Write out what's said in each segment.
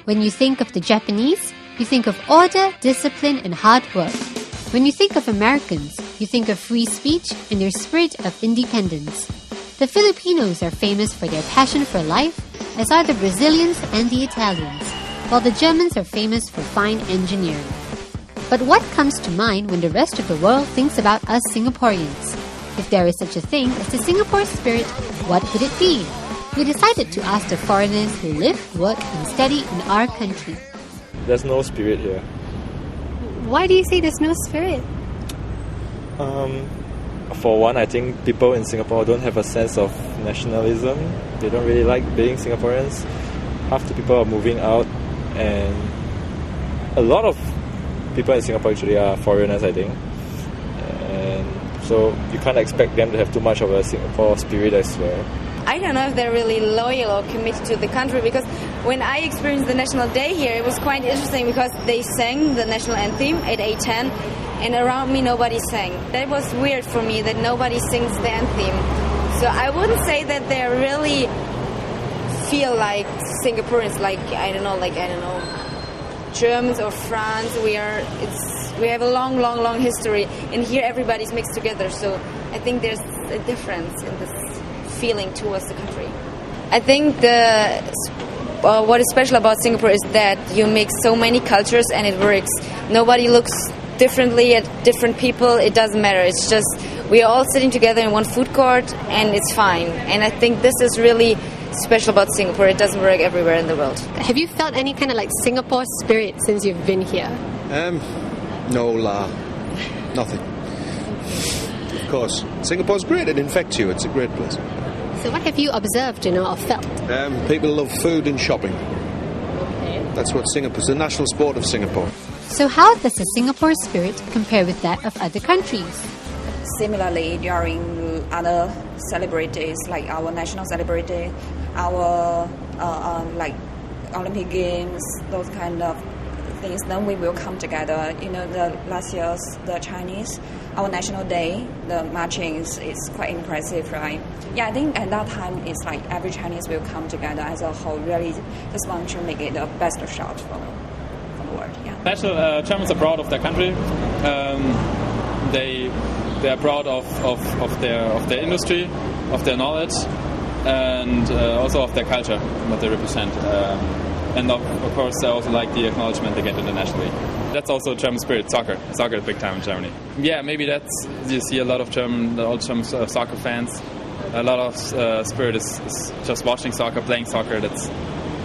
When you think of the Japanese, you think of order, discipline, and hard work. When you think of Americans, you think of free speech and their spirit of independence. The Filipinos are famous for their passion for life, as are the Brazilians and the Italians, while the Germans are famous for fine engineering. But what comes to mind when the rest of the world thinks about us Singaporeans? If there is such a thing as the Singapore spirit, what could it be? We decided to ask the foreigners who live, work, and study in our country. There's no spirit here. Why do you say there's no spirit? For one, I think people in Singapore don't have a sense of nationalism. They don't really like being Singaporeans. Half the people are moving out, and a lot of people in Singapore actually are foreigners, I think. And so you can't expect them to have too much of a Singapore spirit as well. I don't know if they're really loyal or committed to the country, because when I experienced the National Day here, it was quite interesting because they sang the national anthem at 8:10, and around me nobody sang. That was weird for me that nobody sings the anthem. So I wouldn't say that they really feel like Singaporeans, like Germans or France. We have a long history, and here everybody's mixed together. So I think there's a difference in this feeling towards the country. I think what is special about Singapore is that you mix so many cultures and it works. Nobody looks differently at different people. It doesn't matter. It's just we are all sitting together in one food court and it's fine. And I think this is really special about Singapore. It doesn't work everywhere in the world. Have you felt any kind of like Singapore spirit since you've been here? No, nothing. Of course, Singapore's great. It infects you. It's a great place. So what have you observed, or felt? People love food and shopping. Okay. That's what Singapore's the national sport of Singapore. So how does the Singapore spirit compare with that of other countries? Similarly, during other celebrities, like our national celebrity, our like Olympic Games, those kind of things, then we will come together. The last year's the Chinese, our National Day, the marching is quite impressive, right? Yeah, I think at that time it's like every Chinese will come together as a whole. Really, just want to make it the best shot for the world. Yeah. National Germans are proud of their country. They are proud of their industry, of their knowledge, and also of their culture, what they represent. And of course, I also like the acknowledgement they get internationally. That's also German spirit, soccer. Soccer is big time in Germany. Yeah, maybe you see a lot of old German soccer fans. A lot of spirit is just watching soccer, playing soccer. That's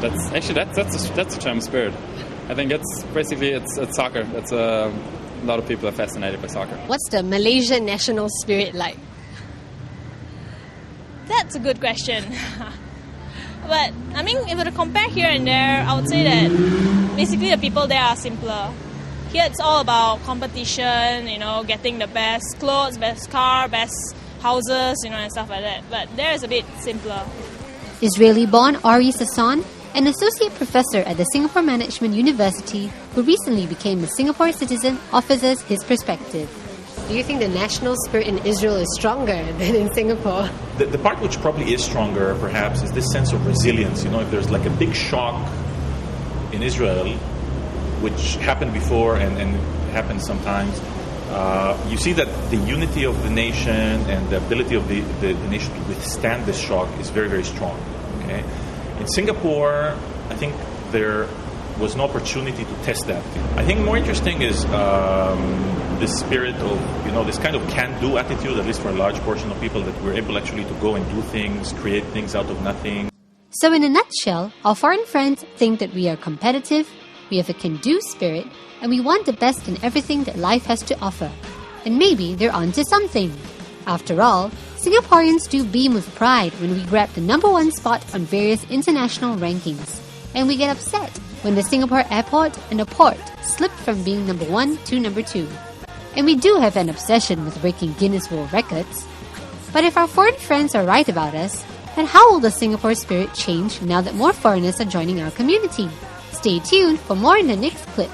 the German spirit. I think it's soccer. That's a lot of people are fascinated by soccer. What's the Malaysian national spirit like? That's a good question. But, I mean, if we were to compare here and there, I would say that basically the people there are simpler. Here it's all about competition, getting the best clothes, best car, best houses, and stuff like that. But there is a bit simpler. Israeli-born Ori Sasson, an associate professor at the Singapore Management University who recently became a Singapore citizen, offers us his perspective. Do you think the national spirit in Israel is stronger than in Singapore? The part which probably is stronger, perhaps, is this sense of resilience. If there's like a big shock in Israel, which happened before and happens sometimes, you see that the unity of the nation and the ability of the nation to withstand this shock is very, very strong. Okay? In Singapore, I think there was no opportunity to test that. I think more interesting is this spirit of, this kind of can-do attitude, at least for a large portion of people, that we're able actually to go and do things, create things out of nothing. So in a nutshell, our foreign friends think that we are competitive, we have a can-do spirit, and we want the best in everything that life has to offer. And maybe they're onto something. After all, Singaporeans do beam with pride when we grab the #1 spot on various international rankings. And we get upset when the Singapore airport and the port slip from being #1 to #2. And we do have an obsession with breaking Guinness World Records. But if our foreign friends are right about us, then how will the Singapore spirit change now that more foreigners are joining our community? Stay tuned for more in the next clip.